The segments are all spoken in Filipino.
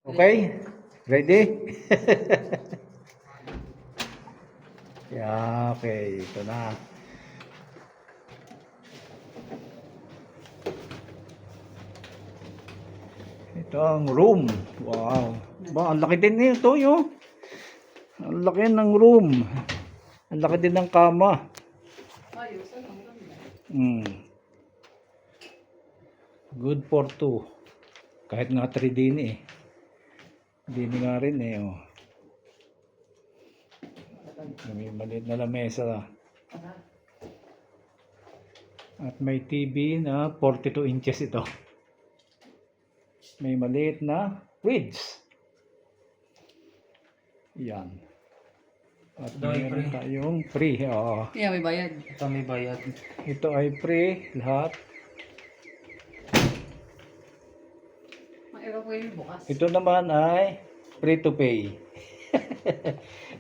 Okay? Ready? Yeah, okay. Ito na. Ito ang room. Wow. Ba, ang laki din nito, yo. Ang laki ng room. Ang laki din ng kama. Good for two. Kahit nga 3 din eh. Din nga rin eh. Oh. May maliit na lamesa. At may TV na 42 inches ito. May maliit na fridge. Yan. At mayroon tayong free. Oh. Yeah, may bayad. Ito may bayad. Ito ay free lahat. Maiba po yung bukas. Ito naman ay free to pay.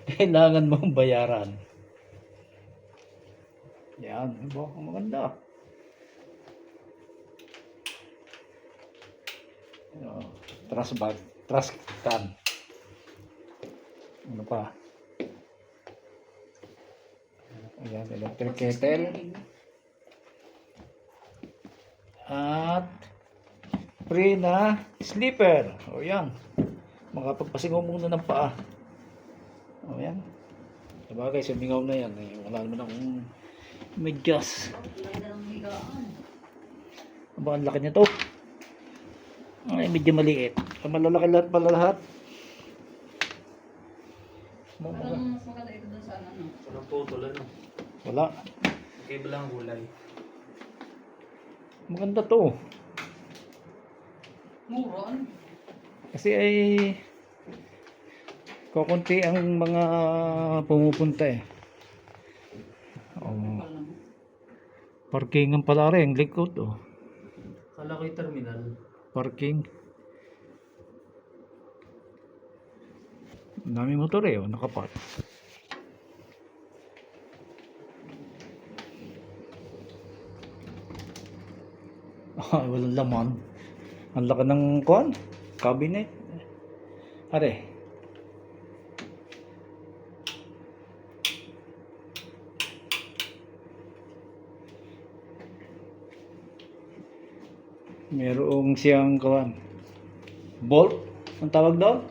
Kailangan mong bayaran. Yan. Aba, maganda. Trash bag. Trash can. Ano pa? Ayan, electric kettle. At free na sleeper. O yan. Makapagpasingaw muna ng paa. O yan. Sabagay, sumingaw na yan. Wala naman akong medyas. Aba, ang laki nito. Ay, medyo maliit. Malalaki lahat pala lahat. Parang mas maganda ito dun sa ano. Walang putol ano. Wala. Okay ba lang gulay? Maganda to. Muron. Kasi ay kukunti ang mga pumupunta eh. Oh. Parkingan pala rin, likod oh. Kala ko yung terminal. Parking. Ang dami motor eh, oh, nakapark. Ah, walang laman. Ang laki ng kuwan, cabinet. Are. Merong siyang kuwan. Bolt, ang tawag doon?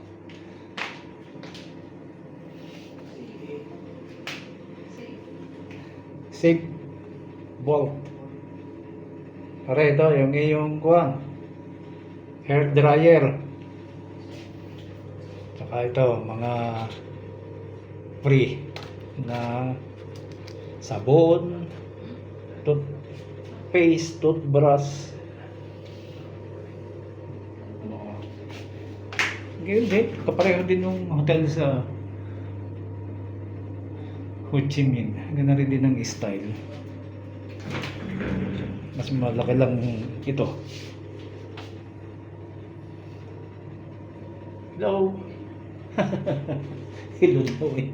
Safe bolt. Are ito, yung iyong kuwan. Hair dryer. Saka ito, mga free na sabon, toothpaste, toothbrush. Ganyan din, kapareho din yung hotel sa Ho Chi Minh. Ganun rin din ang style. Mas malaki lang ito. Hello. Hello daw eh.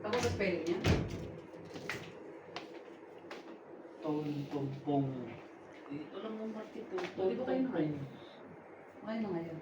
Ako sa spelling niya. Tong pong. Ito lang ang market. Hindi ba kayo na kayo? Okay na ngayon.